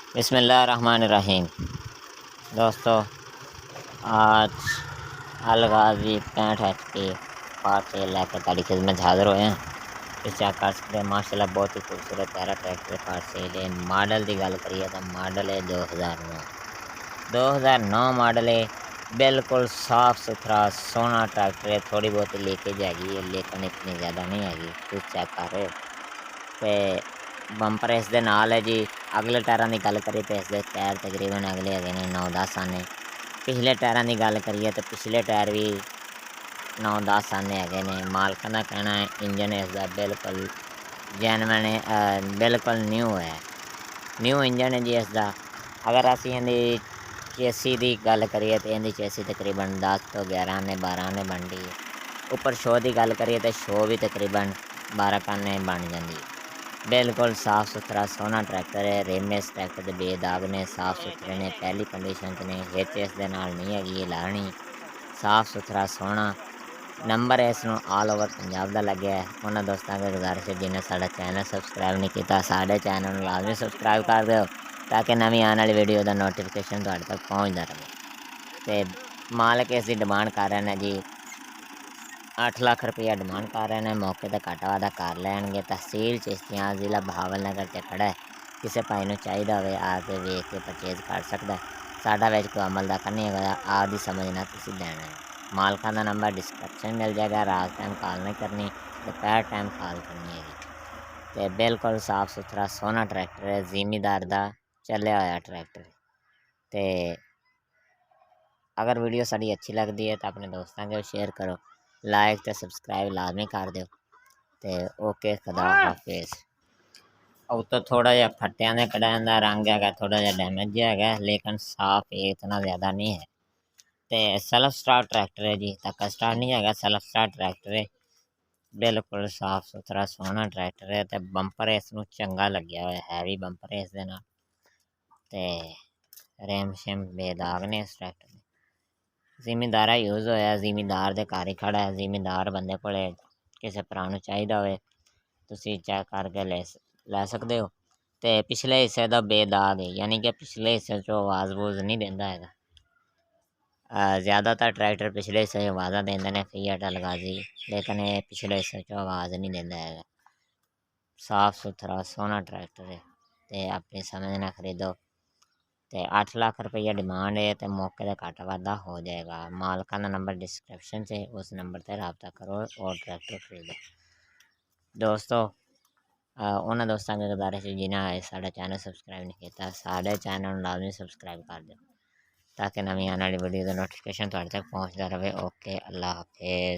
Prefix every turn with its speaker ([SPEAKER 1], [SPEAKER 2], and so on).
[SPEAKER 1] बिस्मिल्लाहिर्रहमानिर्रहीम। दोस्तों, आज अलगाजी 65 HP पार्ट से लेकर तारी खिदमत हाज़िर हुए हैं। इस चेक कर सकते हैं माशाल्लाह बहुत ही खूबसूरत प्यारा ट्रैक्टर पार्ट सेल है। मॉडल की गल करिए तो मॉडल है 2009 मॉडल है। बिल्कुल साफ सुथरा सोहना ट्रैक्टर है। थोड़ी बहुत लीकेज हैगी है लेकिन इतनी ज़्यादा नहीं हैगी। तुम चेक कर रहे हो ते बंपर इस दे नाल है जी। अगले टायरां की गल करिए तो इसके टायर तकरीबन अगले है ने 9-10 आने। पिछले टायरां की गल करिए तो पिछले टायर भी 9-10 आने है ने। मालकां दा कहना है इंजन इसका बिल्कुल जैनवन है, बिल्कुल न्यू है। न्यू इंजन है जी इसका। अगर असीं इहदी चेसी की गल करिए तो इहदी चेसी तकरीबन 10 तो 11 आने 12 आने बनती है। उपर शो की गल करिए तो शो भी तकरीबन 12 आने बन जाती है। बिल्कुल साफ सुथरा सोहना ट्रैक्टर है। रिम इस ट्रैक्टर के बेदाग ने, साफ सुथरे ने, पहली कंडीशन च ने। हिच इस दे नाल नहीं हैगी लानी। साफ सुथरा सोहना नंबर है। इसनों ऑल ओवर पंजाब का लग्या है। उन्होंने दोस्तों की गुजारिश है जिन्हें साडा चैनल सबसक्राइब नहीं किया साडे चैनल लाजमी सबसक्राइब कर दो ताकि नवी आने वाली वीडियो का नोटिफिकेशन तुहाडे तक पहुँचता रहे। तो मालिक इसकी डिमांड कर रहे हैं जी 8 लाख रुपया डिमांड कर रहे हैं। मौके पर घाटा वादा कर लैणगे। तहसील चिश्तियां जिला बहावलनगर च खड़ा है। किसी भाई नूं चाहिदा होवे आके वेख के परचेज कर सकदा है। साडा विच कोई अमल दा नहीं है। आपदी समझना तुसीं लैणा है। मालकां दा नंबर डिस्क्रिप्शन मिल जाएगा। रात टाइम कॉल नहीं करनी, दोपहर टाइम कॉल करनी है। तो बिल्कुल साफ सुथरा सोहना ट्रैक्टर है। जिमीदार दा चलिया होया ट्रैक्टर। तो अगर वीडियो साड़ी अच्छी लगती है तो अपने दोस्तों को शेयर करो, लाइक तो सबसक्राइब लाजमी कर दो। तो ओके, खुदा हाफिज़। और तो थोड़ा जहा फटिया ने कढ़ाया का रंग है, थोड़ा जहा डैमेज है लेकिन साफ है, इतना ज़्यादा नहीं है। तो सेल्फ स्टार्ट ट्रैक्टर है जी, धक्का स्टार्ट नहीं है, सेल्फ स्टार्ट ट्रैक्टर है। बिल्कुल साफ सुथरा सोहना ट्रैक्टर है। तो बंपर इसनों चंगा लग्या हुआ है, हैवी बंपर है इस दे नाल। ते रैम शैम बेदाग ने इस ट्रैक्टर में। जिमीदारा यूज़ होया, जिमीदार दे घर ही खड़ा है। जिमीदार बंदे कोले किसी भरा नूं चाहिदा होवे तुसीं चैक करके लै सकदे हो। तो पिछले हिस्से का बेदाग है, यानी कि पिछले हिस्से चो आवाज़ वूज़ नहीं देंदा हैगा। ज़्यादातर ट्रैक्टर पिछले हिस्से आवाज़ा देंदे ने, फिएट अलगाजी, लेकिन ये पिछले हिस्से चो आवाज़ नहीं देंदा हैगा। साफ सुथरा सोहना ट्रैक्टर है। तो अपनी समझ ना खरीदो। तो 8 लाख रुपया डिमांड है। तो मौके पर घाटा वाधा हो जाएगा। मालकां दा नंबर डिस्क्रिप्शन से, उस नंबर पर रब्ता करो और ट्रैक्टर खरीदो। दोस्तों, उन्होंने दोस्तों की गुजारिश है जिन्हें साडा चैनल सबसक्राइब नहीं किया साडे चैनल लाजमी सबसक्राइब कर दो ताकि नवी आने वाली वीडियो का नोटिफिकेशन तुहाडे तक पहुँचता रहे। ओके, अल्लाह हाफिज़।